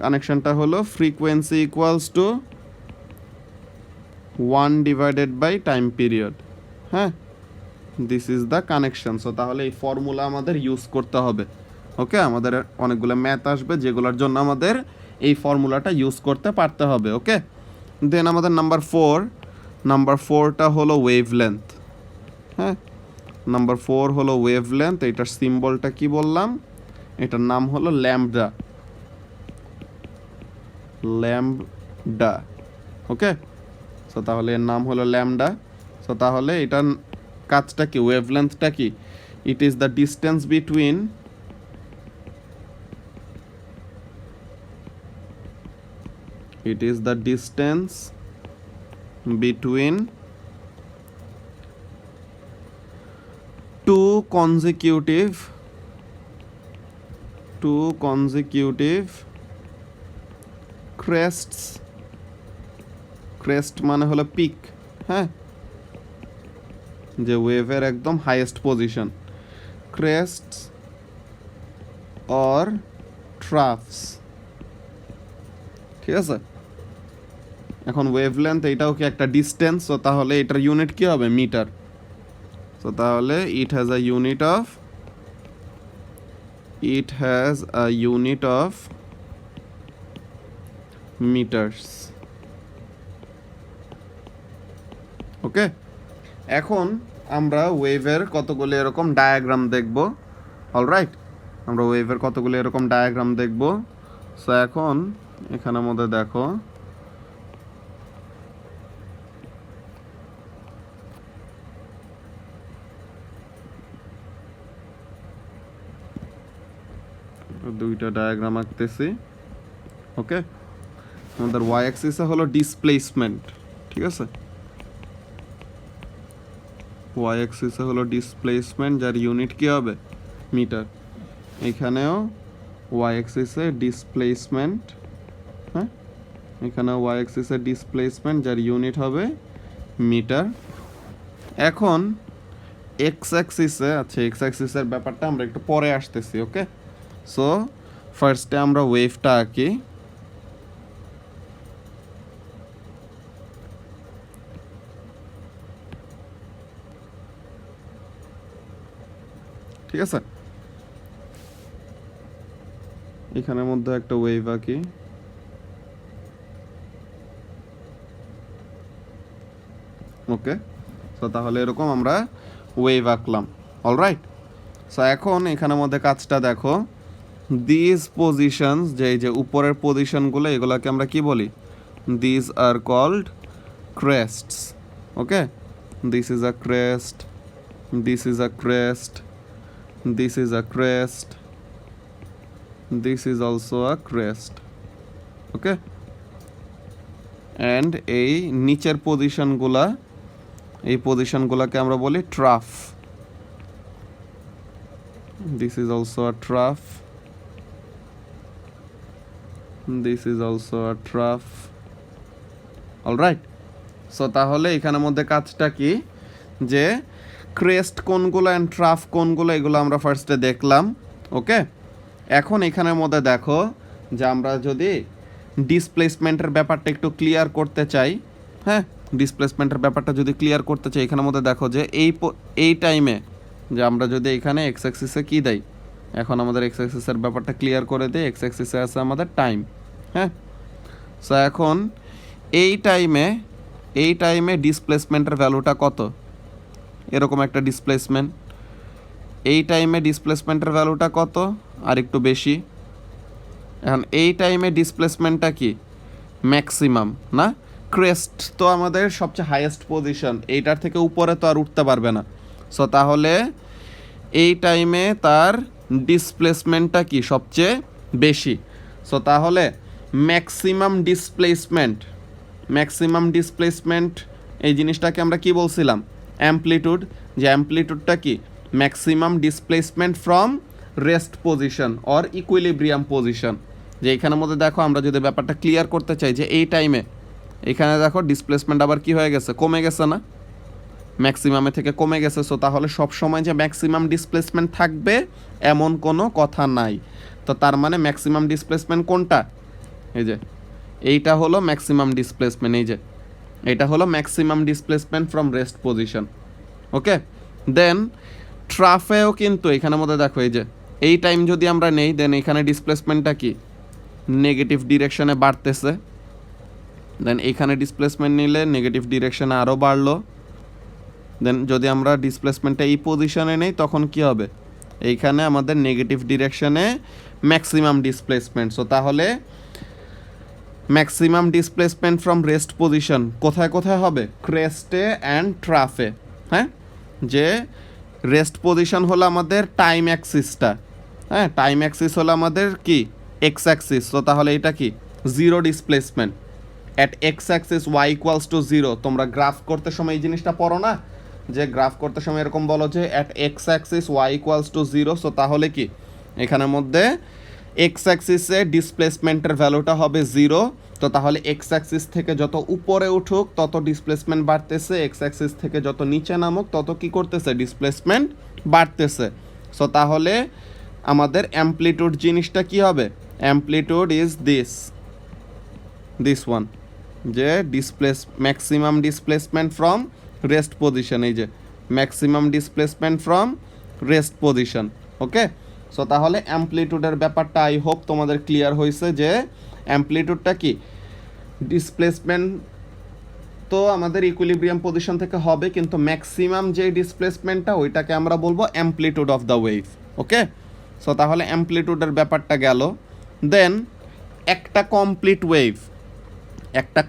কানেকশনটা হলো frequency equals to 1 divided by time period. হ্যাঁ, this is the connection. So তাহলে এই ফর্মুলা আমাদের ইউজ করতে হবে। ওকে, আমাদের অনেকগুলো ম্যাথ আসবে যেগুলোর জন্য আমাদের এই ফর্মুলাটা ইউজ করতে পারতে হবে। ওকে, দেন আমাদের নাম্বার 4টা হলো ওয়েভলেন্থ। হ্যাঁ, নাম্বার 4 হলো ওয়েভলেন্থ। এটার সিম্বলটা কি বললাম? এটার নাম হলো ল্যামডা। ওকে, সো তাহলে এর নাম হলো ল্যামডা। সো তাহলে এটার কাজটা কি? ওয়েভলেন্থটা কি? It is the distance between two consecutive crests. Crest মানে হলো পিক। হ্যাঁ, যে ওয়েভের একদম highest position. Crests or troughs. ঠিক আছে, এখন ওয়েভলেন্থ এটাও কি একটা ডিস্টেন্স? তো তাহলে এটার ইউনিট কি হবে? মিটার। তো তাহলে it has a unit of metres. Okay, এখন আমরা ওয়েভের কতগুলো এরকম ডায়াগ্রাম দেখব। অলরাইট, আমরা ওয়েভের কতগুলো এরকম ডায়াগ্রাম দেখব। সো এখন এখানের মধ্যে দেখো দুইটা ডায়াগ্রাম আঁকতেছি। ওকে, আমাদের ওয়াই অ্যাক্সিসে হলো ডিসপ্লেসমেন্ট, ঠিক আছে। ওয়াই অ্যাক্সিসে হলো ডিসপ্লেসমেন্ট, যার ইউনিট কি হবে? মিটার। এখানেও ওয়াই অ্যাক্সিসে ডিসপ্লেসমেন্ট, হ্যাঁ, এখানে ওয়াই অ্যাক্সিসে ডিসপ্লেসমেন্ট, যার ইউনিট হবে মিটার। এখন এক্স অ্যাক্সিসে, আচ্ছা এক্স অ্যাক্সিসের ব্যাপারটা আমরা একটু পরে আসতেছি। ওকে, সো ফার্স্টে আমরা ওয়েভটা আঁকি। ঠিক আছে, এখানের মধ্যে একটা ওয়েভ আঁকি। ওকে, সো তাহলে এরকম আমরা ওয়েভ আঁকলাম। অলরাইট, সো এখন এখানের মধ্যে কাজটা দেখো, দিস পজিশনস, যে এই যে উপরের পজিশনগুলো, এগুলোকে আমরা কি বলি? This are called crests. Okay, this is a crest, this is a crest, this is a crest, this is also a crest. Okay, and এই নিচের পজিশনগুলা, এই পজিশনগুলোকে আমরা বলি trough. This is also a trough, this is also a trough. Alright, so তাহলে এখানের মধ্যে কাজটা কি, যে ক্রেস্ট কোনগুলো অ্যান্ড ট্রাফ কোনগুলো, এগুলো আমরা ফার্স্টে দেখলাম। ওকে, এখন এখানের মধ্যে দেখো যে আমরা যদি ডিসপ্লেসমেন্টের ব্যাপারটা একটু ক্লিয়ার করতে চাই, হ্যাঁ, ডিসপ্লেসমেন্টের ব্যাপারটা যদি ক্লিয়ার করতে চাই, এখানের মধ্যে দেখো যে এই টাইমে যে আমরা যদি এখানে এক্স অ্যাক্সিসে কী দেই, এখন আমাদের এক্স অ্যাক্সিসের ব্যাপারটা ক্লিয়ার করে দিই। এক্স অ্যাক্সিসে আছে আমাদের টাইম, হ্যাঁ। সো এখন এই টাইমে ডিসপ্লেসমেন্টের ভ্যালুটা কত? এরকম একটা ডিসপ্লেসমেন্ট, এই টাইমে ডিসপ্লেসমেন্টের ভ্যালুটা কত? আর একটু বেশি। এখন এই টাইমে ডিসপ্লেসমেন্টটা কি? ম্যাক্সিমাম না? ক্রেস্ট তো আমাদের সবচেয়ে হাইয়েস্ট পজিশন, এইটার থেকে উপরে তো আর উঠতে পারবে না। সো তাহলে এই টাইমে তার ডিসপ্লেসমেন্টটা কি? সবচেয়ে বেশি। সো তাহলে ম্যাক্সিমাম ডিসপ্লেসমেন্ট এই জিনিসটাকে আমরা কি বলছিলাম? অ্যাম্পলিটিউড। যে অ্যাম্পলিটিউডটা কি? Maximum displacement from rest position or equilibrium position. যে এখানের মধ্যে দেখো আমরা যদি ব্যাপারটা ক্লিয়ার করতে চাই যে এই টাইমে এখানে দেখো ডিসপ্লেসমেন্ট আবার কি হয়ে গেছে? কমে গেছে না? ম্যাক্সিমামে থেকে কমে গেছে। সো তাহলে সব সময় যে ম্যাক্সিমাম ডিসপ্লেসমেন্ট থাকবে এমন কোনো কথা নাই। তো তার মানে ম্যাক্সিমাম ডিসপ্লেসমেন্ট কোনটা? এই যে এইটা হলো ম্যাক্সিমাম ডিসপ্লেসমেন্ট, এই যে এটা হলো maximum displacement from rest position. Okay, then ট্রাফেও কিন্তু এখানের মধ্যে দেখো এই যে এই টাইম যদি আমরা নেই, দেন এখানে ডিসপ্লেসমেন্টটা কি? নেগেটিভ ডিরেকশনে বাড়তেছে। দেন এখানে ডিসপ্লেসমেন্ট নিলে নেগেটিভ ডিরেকশনে আরও বাড়লো। দেন যদি আমরা ডিসপ্লেসমেন্টটা এই পজিশনে নেই, তখন কি হবে? এইখানে আমাদের নেগেটিভ ডিরেকশনে ম্যাক্সিমাম ডিসপ্লেসমেন্ট। সো তাহলে maximum displacement from rest position কোথায় কোথায় হবে? ক্রেস্টে অ্যান্ড ট্রাফে। হ্যাঁ, যে রেস্ট পজিশন হলো আমাদের টাইম অ্যাক্সিসটা, হ্যাঁ, টাইম অ্যাক্সিস হলো আমাদের কি? X axis. তো তাহলে এটা কি? Zero displacement at x axis y equals to zero. তোমরা গ্রাফ করতে সময় এই জিনিসটা পড়ো না, যে গ্রাফ করতে সময় এরকম বলো যে at x axis y equals to zero. So তাহলে কি এখানের মধ্যে এক্স অ্যাক্সিসে ডিসপ্লেসমেন্টের ভ্যালুটা হবে জিরো। তো তাহলে এক্স অ্যাক্সিস থেকে যত উপরে উঠুক তত ডিসপ্লেসমেন্ট বাড়তেছে, এক্স অ্যাক্সিস থেকে যত নিচে নামুক তত কি করতেছে? ডিসপ্লেসমেন্ট বাড়তেছে। সো তাহলে আমাদের অ্যাম্পলিটিউড জিনিসটা কি হবে? অ্যাম্পলিটিউড ইজ দিস ওয়ান, যে maximum displacement from rest position, এই যে maximum displacement from rest position. Okay, so তাহলে অ্যাম্পলিটিউডের ব্যাপারটা আই হোপ তোমাদের ক্লিয়ার হয়েছে, যে অ্যাম্পলিটিউডটা কি? ডিসপ্লেসমেন্ট তো আমাদের ইকুইলিব্রিয়াম পজিশন থেকে হবে, কিন্তু ম্যাক্সিমাম যে ডিসপ্লেসমেন্টটা ওইটাকে আমরা বলবো amplitude of the wave. Okay, so তাহলে অ্যামপ্লিটিউডের ব্যাপারটা গেল। দেন একটা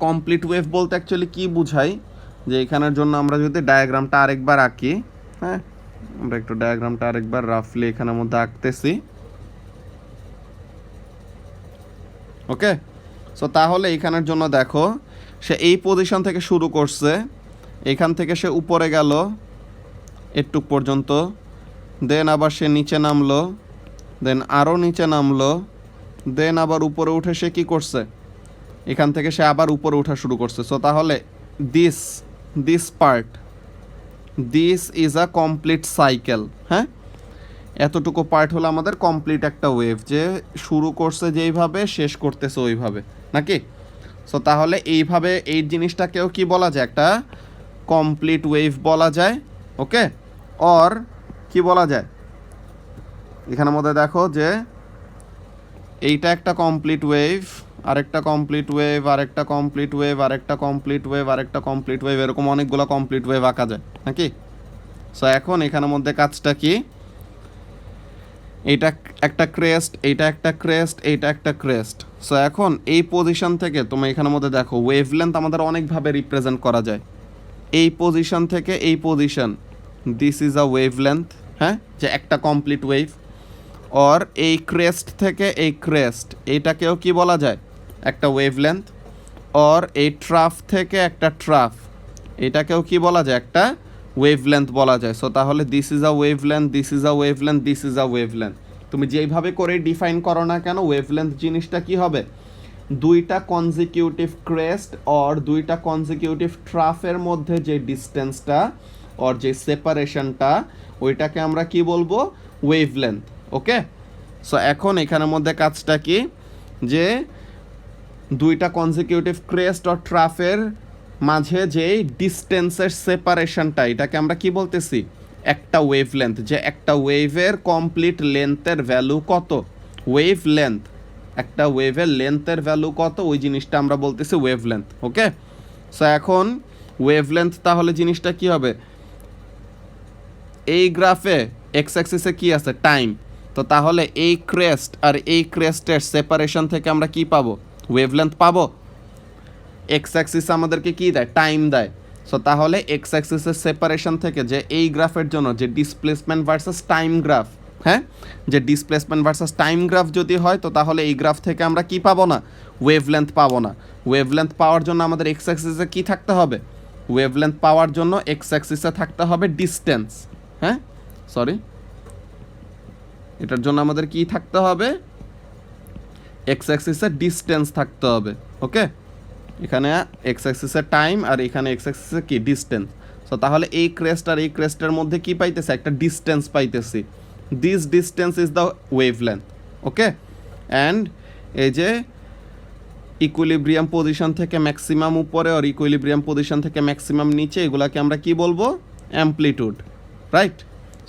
কমপ্লিট ওয়েভ বলতে অ্যাকচুয়ালি কি বুঝাই, যে এখানের জন্য আমরা যদি ডায়াগ্রামটা আরেকবার আঁকি, হ্যাঁ আমরা একটু ডায়াগ্রামটা আরেকবার রাফলি এখানের মধ্যে আঁকতেছি। ওকে, সো তাহলে এখানের জন্য দেখো সে এই পজিশন থেকে শুরু করছে, এখান থেকে সে উপরে গেল এটুক পর্যন্ত, দেন আবার সে নিচে নামলো, দেন আরও নিচে নামলো, দেন আবার উপরে উঠে সে কী করছে, এখান থেকে সে আবার উপরে ওঠা শুরু করছে। সো তাহলে this part this is a complete cycle. হ্যাঁ, এতটুকু পার্ট হলো আমাদের কমপ্লিট একটা ওয়েভ, যে শুরু করছে যেইভাবে শেষ করতেছে ওইভাবে, নাকি? সো তাহলে এইভাবে এই জিনিসটাকেও কি বলা যায়, একটা কমপ্লিট ওয়েভ বলা যায়। ওকে, অর কি বলা যায়, এখানের মধ্যে দেখো যে এইটা একটা কমপ্লিট ওয়েভ, আরেকটা কমপ্লিট ওয়েভ, আরেকটা কমপ্লিট ওয়েভ, আরেকটা কমপ্লিট ওয়েভ, আরেকটা কমপ্লিট ওয়েভ, এরকম অনেকগুলো কমপ্লিট ওয়েভ আঁকা যায়, নাকি? সো এখন এখানের মধ্যে কাজটা কি, এইটা একটা ক্রেস্ট, এইটা একটা ক্রেস্ট, এইটা একটা ক্রেস্ট। সো এখন এই পজিশন থেকে তুমি এখানের মধ্যে দেখো ওয়েভলেন্থ আমাদের অনেকভাবে রিপ্রেজেন্ট করা যায়। এই পজিশন থেকে এই position, this is a wavelength, হ্যাঁ, যে একটা কমপ্লিট ওয়েভ। অর এই ক্রেস্ট থেকে এই ক্রেস্ট, এইটাকেও কি বলা যায়, একটা ওয়েভলেন্থ। অর এই ট্রাফ থেকে একটা ট্রাফ, এটাকেও কি বলা যায়, একটা ওয়েভলেন্থ বলা যায়। সো তাহলে this is a wavelength, this is a wavelength, this is a wavelength. তুমি যেইভাবে করে ডিফাইন করো না কেন, ওয়েভলেন্থ জিনিসটা কি হবে, দুইটা কনজিকিউটিভ ক্রেস্ট অর দুইটা কনজিকিউটিভ ট্রাফের মধ্যে যে ডিস্টেন্সটা অর যে সেপারেশনটা, ওইটাকে আমরা কি বলবো, ওয়েভলেন্থ। ওকে, সো এখন এখানের মধ্যে কাজটা কি, যে দুইটা কনজিকিউটিভ ক্রেস্ট অর ট্রাফের মাঝে যে ডিস্টেন্সের সেপারেশনটা, এটাকে আমরা কি বলতেছি, একটা ওয়েভলেন্থ। যে একটা ওয়েভের কমপ্লিট লেন্থের ভ্যালু কত, ওয়েভ লেন্থ, একটা ওয়েভের লেন্থের ভ্যালু কত, ওই জিনিসটা আমরা বলতেছি ওয়েভলেন্থ। ওকে, সো এখন ওয়েভলেন্থ তাহলে জিনিসটা কি হবে, এই গ্রাফে এক্স অ্যাক্সিসে কি আছে, টাইম। তো তাহলে এই ক্রেস্ট আর এই ক্রেস্টের সেপারেশন থেকে আমরা কি পাবো, ওয়েভলেন্থ পাবো। এক্স অ্যাক্সিস আমাদেরকে কি দেয়, টাইম দেয়। সো তাহলে এক্স অ্যাক্সিসের সেপারেশন থেকে যে এই গ্রাফের জন্য যে ডিসপ্লেসমেন্ট ভার্সাস টাইম গ্রাফ, হ্যাঁ, যে ডিসপ্লেসমেন্ট ভার্সাস টাইম গ্রাফ যদি হয়, তো তাহলে এই গ্রাফ থেকে আমরা কি পাবো না, ওয়েভলেন্থ পাবো না। ওয়েভলেন্থ পাওয়ার জন্য আমাদের এক্স অ্যাক্সিসে কি থাকতে হবে, ওয়েভলেন্থ পাওয়ার জন্য এক্স অ্যাক্সিসে থাকতে হবে ডিস্টেন্স। হ্যাঁ, সরি, এটার জন্য আমাদের কি থাকতে হবে, এক্স অ্যাক্সিসের ডিস্টেন্স থাকতে হবে। ওকে, এখানে এক্স অ্যাক্সিসের টাইম আর এখানে এক্স অ্যাক্সিসের কি, ডিস্টেন্স। সো তাহলে এই ক্রেস্ট আর এই ক্রেস্টের মধ্যে কি পাইতেছে, একটা ডিস্টেন্স পাইতেছি। This distance is the wavelength. Okay, and এই যে ইকুইলিব্রিয়াম পজিশন থেকে ম্যাক্সিমাম উপরে আর ইকুইলিব্রিয়াম পজিশন থেকে ম্যাক্সিমাম নিচে, এগুলাকে আমরা কি বলবো, অ্যামপ্লিটিউড, রাইট?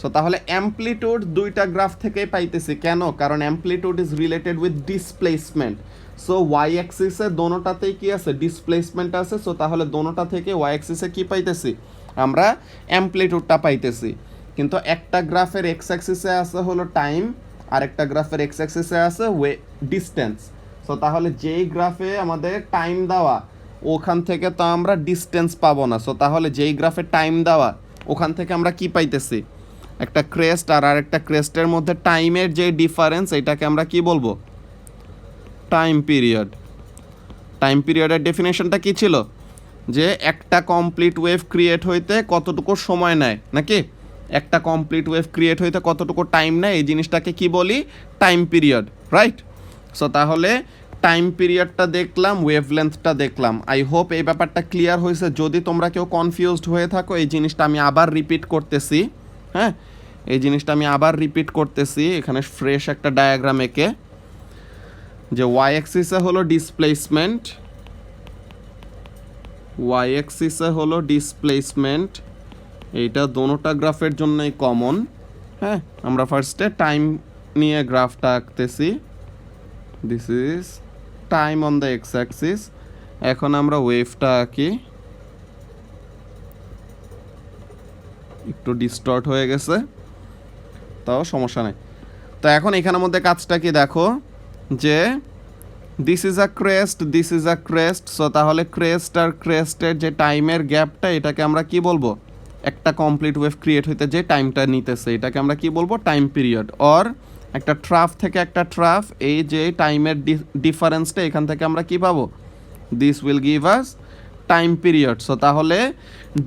সো তাহলে অ্যামপ্লিটিউড দুইটা গ্রাফ থেকেই পাইতেছি, কেন, কারণ amplitude is related with displacement. So y অ্যাক্সিসে দোনোটাতেই কি আছে, ডিসপ্লেসমেন্ট আছে। সো তাহলে দোনোটা থেকে ওয়াই অ্যাক্সিসে কি পাইতেছি, আমরা অ্যামপ্লিটিউডটা পাইতেছি। কিন্তু একটা গ্রাফের এক্স অ্যাক্সিসে আছে হলো টাইম, আর একটা গ্রাফের এক্স অ্যাক্সিসে আছে ডিস্টেন্স। সো তাহলে যেই গ্রাফে আমাদের টাইম দেওয়া, ওখান থেকে তো আমরা ডিস্টেন্স পাবো না। সো তাহলে যেই গ্রাফে টাইম দেওয়া, ওখান থেকে আমরা কি পাইতেছি, একটা ক্রেস্ট আর আরেকটা ক্রেস্টের মধ্যে টাইমের যে ডিফারেন্স, এটাকে আমরা কি বলবো, টাইম পিরিয়ড। টাইম পিরিয়ডের ডেফিনেশনটা কি ছিল, যে একটা কমপ্লিট ওয়েভ ক্রিয়েট হইতে কতটুকু সময় নেয়, নাকি? একটা কমপ্লিট ওয়েভ ক্রিয়েট হইতে কতটুকু টাইম নেয়, এই জিনিসটাকে কি বলি, টাইম পিরিয়ড, রাইট? সো তাহলে টাইম পিরিয়ডটা দেখলাম, ওয়েভলেন্থটা দেখলাম। আই হোপ এই ব্যাপারটা ক্লিয়ার হয়েছে। যদি তোমরা কেউ কনফিউজড হয়ে থাকো, এই জিনিসটা আমি আবার রিপিট করতেছি। হ্যাঁ, এই জিনিসটা আমি আবার রিপিট করতেছি। এখানে ফ্রেশ একটা ডায়াগ্রাম এঁকে, যে ওয়াই অ্যাক্সিসে হলো ডিসপ্লেসমেন্ট, ওয়াই অ্যাক্সিসে হলো ডিসপ্লেসমেন্ট, এইটা দোনোটা গ্রাফের জন্যই কমন। হ্যাঁ, আমরা ফার্স্টে টাইম নিয়ে গ্রাফটা আঁকতেছি। This is time on the x axis. এখন আমরা ওয়েভটা আঁকি। একটু ডিস্টর্ট হয়ে গেছে, তাও সমস্যা নেই। তো এখন এখানের মধ্যে কাজটা কি দেখো যে this is a crest, this is a crest. So তাহলে ক্রেস্ট আর ক্রেস্টের যে টাইমের গ্যাপটা, এটাকে আমরা কি বলবো, একটা কমপ্লিট ওয়েভ ক্রিয়েট হইতে যে টাইমটা নিতেছে এটাকে আমরা কি বলবো, টাইম পিরিয়ড। অর একটা ট্রাফ থেকে একটা ট্রাফ, এই যে টাইমের ডিফারেন্সটা এখান থেকে আমরা কি পাবো, this will give us time period. So তাহলে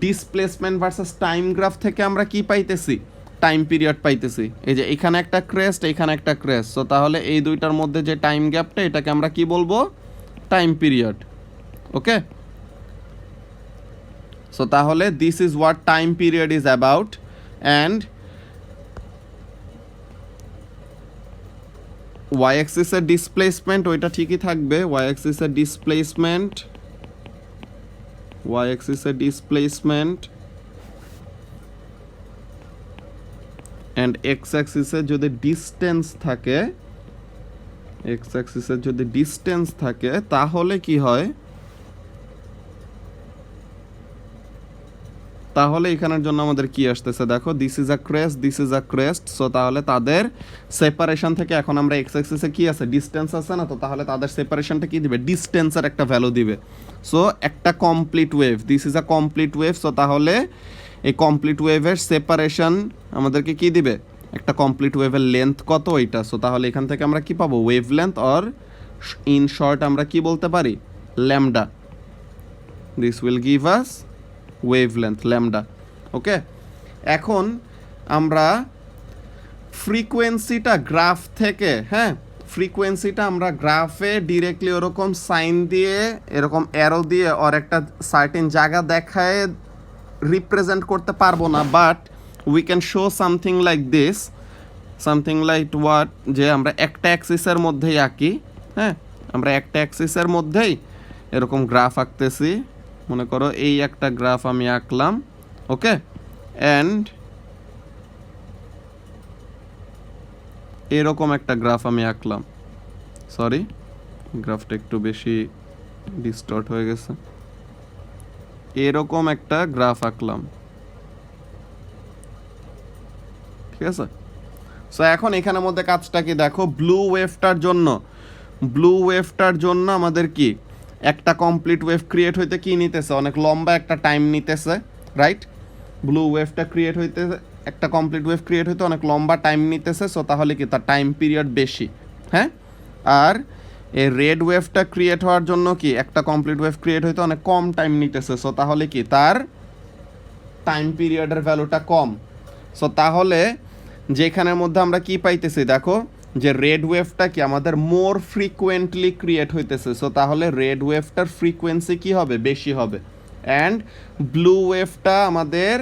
ডিসপ্লেসমেন্ট ভার্সেস টাইম গ্রাফ থেকে আমরা কি পাইতেছি, টাইম পিরিয়ড পাইতেছি। এই যে এখানে একটা ক্রেস্ট, এখানে একটা ক্রেস্ট। সো তাহলে এই দুইটার মধ্যে যে টাইম গ্যাপটা, এটাকে আমরা কি বলবো, টাইম পিরিয়ড। ওকে, সো তাহলে this is what time period is about. And y অ্যাক্সিসের ডিসপ্লেসমেন্ট ওইটা ঠিকই থাকবে, ওয়াই অ্যাক্সিসের ডিসপ্লেসমেন্ট, ওয়াই অ্যাক্সিসের ডিসপ্লেসমেন্ট অ্যান্ড এক্স অ্যাক্সিসের যদি ডিস্টেন্স থাকে, এক্স অ্যাক্সিসের যদি ডিস্টেন্স থাকে তাহলে কি হয়, তাহলে এখানের জন্য আমাদের কি আসতেছে দেখো, this is a crest, this is a crest. So তাহলে তাদের সেপারেশন থেকে এখন আমরা এক্স অ্যাক্সিসে কি আছে, ডিস্টেন্স আছে না, তো তাহলে তাদের সেপারেশনটা কি দিবে, ডিস্টেন্সের একটা ভ্যালু দিবে। সো একটা complete wave, this is a complete wave. So তাহলে এই কমপ্লিট ওয়েভের সেপারেশন আমাদেরকে কি দিবে, একটা কমপ্লিট ওয়েভের লেন্থ কত ওইটা। সো তাহলে এখান থেকে আমরা কি পাবো, wave length, or in short আমরা কি বলতে পারি, lambda. This will give us wave length lambda. Okay, এখন আমরা ফ্রিকোয়েন্সিটা গ্রাফ থেকে, হ্যাঁ ফ্রিকোয়েন্সিটা আমরা গ্রাফে ডিরেক্টলি ওরকম সাইন দিয়ে, এরকম অ্যারো দিয়ে ওর একটা সার্টেন জায়গা দেখায় রিপ্রেজেন্ট করতে পারবো না, but we can show something like this, something like what, যে আমরা একটা অ্যাক্সিসের মধ্যেই আঁকি। হ্যাঁ, আমরা একটা অ্যাক্সিসের মধ্যেই এরকম গ্রাফ আঁকতেছি। মনে করো এই একটা গ্রাফ আমি আঁকলাম। ওকে, অ্যান্ড এরকম একটা গ্রাফ আমি আঁকলাম, সরি গ্রাফটা একটু বেশি ডিস্টর্ট হয়ে গেছে, এরকম একটা গ্রাফ আঁকলাম, ঠিক আছে। সো এখন এখানের মধ্যে কাজটা কি দেখো, ব্লু ওয়েভটার জন্য, ব্লু ওয়েভটার জন্য আমাদের কি একটা কমপ্লিট ওয়েভ ক্রিয়েট হইতে কি নিতেছে, অনেক লম্বা একটা টাইম নিতেছে, রাইট। ব্লু ওয়েভটা ক্রিয়েট হইতে, একটা কমপ্লিট ওয়েভ ক্রিয়েট হইতে অনেক লম্বা টাইম নিতেছে। সো তাহলে কি তার টাইম পিরিয়ড বেশি, হ্যাঁ। আর এই রেড ওয়েভটা ক্রিয়েট হওয়ার জন্য কি একটা কমপ্লিট ওয়েভ ক্রিয়েট হইতে অনেক কম টাইম নিতেছে। সো তাহলে কি তার টাইম পিরিয়ডের ভ্যালুটা কম। সো তাহলে যেখানের মধ্যে আমরা কি পাইতেছি দেখো, যে রেড ওয়েভটা কি আমাদের মোর ফ্রিকুয়েন্টলি ক্রিয়েট হইতেছে। সো তাহলে রেড ওয়েভটার ফ্রিকোয়েন্সি কি হবে, বেশি হবে। অ্যান্ড ব্লু ওয়েভটা আমাদের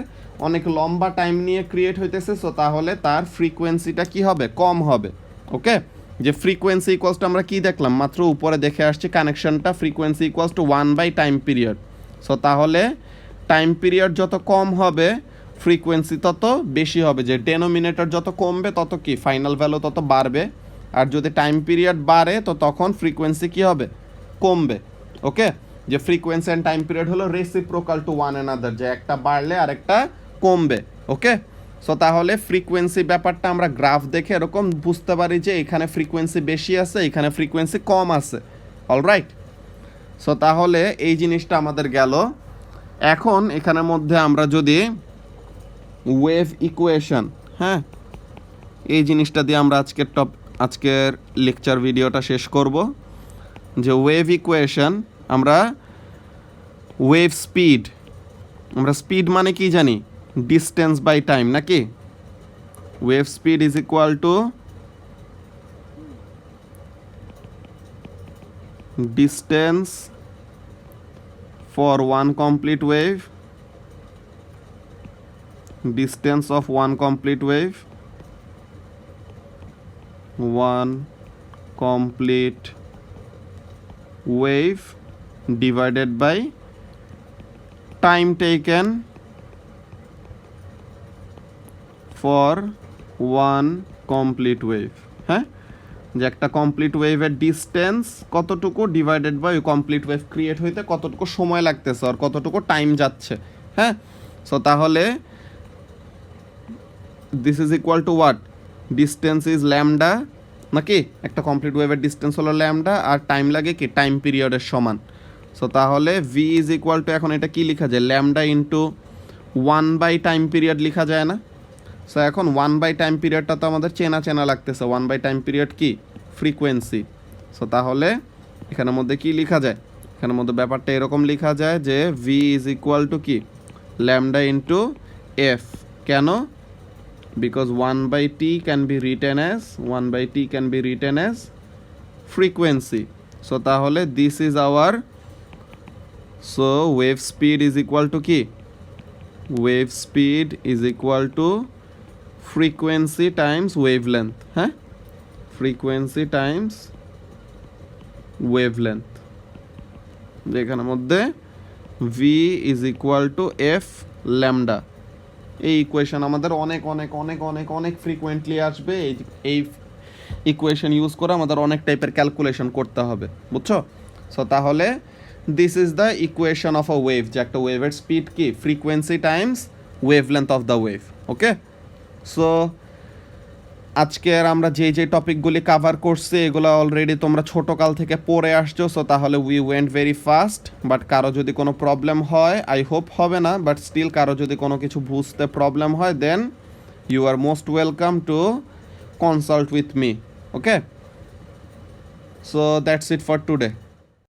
অনেক লম্বা টাইম নিয়ে ক্রিয়েট হইতেছে। সো তাহলে তার ফ্রিকোয়েন্সিটা কি হবে, কম হবে। ওকে, যে ফ্রিকোয়েন্সি ইকুয়ালস টু আমরা কি দেখলাম, মাত্র উপরে দেখে আসছি কানেকশনটা, frequency equals to one by time period. So তাহলে টাইম পিরিয়ড যত কম হবে ফ্রিকোয়েন্সি তত বেশি হবে, যে ডেনোমিনেটর যত কমবে তত কি ফাইনাল ভ্যালু তত বাড়বে। আর যদি টাইম পিরিয়ড বাড়ে তো তখন ফ্রিকোয়েন্সি কি হবে, কমবে। ওকে, যে ফ্রিকোয়েন্সি অ্যান্ড টাইম পিরিয়ড হলো রেসিপ্রোকাল টু ওয়ান অ্যানাদার, যে একটা বাড়লে আরেকটা কমবে। ওকে, সো তাহলে ফ্রিকোয়েন্সি ব্যাপারটা আমরা গ্রাফ দেখে এরকম বুঝতে পারি যে এখানে ফ্রিকোয়েন্সি বেশি আছে, এখানে ফ্রিকোয়েন্সি কম আছে। অলরাইট, সো তাহলে এই জিনিসটা আমাদের গেল। এখন এখানের মধ্যে আমরা যদি ওয়েভ ইকুয়েশন, হ্যাঁ এই জিনিসটা দিয়ে আমরা আজকের লেকচার ভিডিওটা শেষ করব। যে ওয়েভ ইকুয়েশন, আমরা ওয়েভ স্পিড, আমরা স্পিড মানে কি জানি, ডিস্টেন্স বাই টাইম নাকি। Wave speed is equal two distance for one complete wave, distance of one complete wave, one complete wave divided by time taken for one complete wave। হ্যাঁ, যে একটা কমপ্লিট ওয়েভের ডিস্টেন্স কতটুকু divided by complete wave create হইতে কতটুকু সময় লাগতেছে আর কতটুকু টাইম যাচ্ছে। হ্যাঁ, সো তাহলে this is equal two what, distance is lambda, নাকি একটা কমপ্লিট ওয়েভের ডিস্টেন্স হলো ল্যামডা, আর টাইম লাগে কি টাইম পিরিয়ডের সমান। সো তাহলে ভি ইজ ইকুয়াল টু, এখন এটা কি লেখা যায়, ল্যামডা ইন্টু 1/, টাইম পিরিয়ড লেখা যায় না? সো এখন 1/, টাইম পিরিয়ডটা তো আমাদের চেনা চেনা লাগতেছে, 1/, টাইম পিরিয়ড কি ফ্রিকোয়েন্সি। সো তাহলে এখানের মধ্যে কি লেখা যায়, এখানের মধ্যে ব্যাপারটা এরকম লেখা যায় যে ভি ইজ ইকুয়াল টু কি ল্যামডা ইন্টু এফ। কেন? Because 1/t can be written as frequency. So তাহলে this is our, so wave speed is equal to কি, wave speed is equal to frequency times wavelength. হ্যাঁ, ফ্রিকোয়েন্সি টাইমস ওয়েভলেন্থ, যেখানের মধ্যে v is equal to f lambda. এই ইকুয়েশন আমাদের অনেক অনেক অনেক অনেক অনেক ফ্রিকোয়েন্টলি আসবে। এই ইকুয়েশন ইউজ করে আমাদের অনেক টাইপের ক্যালকুলেশন করতে হবে, বুঝছো? সো তাহলে this is the equation of a wave, যে একটা ওয়েভের স্পিড কি frequency times wavelength of the wave. Okay, so আজকের আমরা যে টপিকগুলি কাভার করছি এগুলো অলরেডি তোমরা ছোটোকাল থেকে পড়ে আসছো। সো তাহলে we went very fast, but কারো যদি কোনো প্রবলেম হয়, আই হোপ হবে না, বাট স্টিল কারো যদি কোনো কিছু বুঝতে প্রবলেম হয়, then you are most welcome to consult with me. Okay, so that's it for today.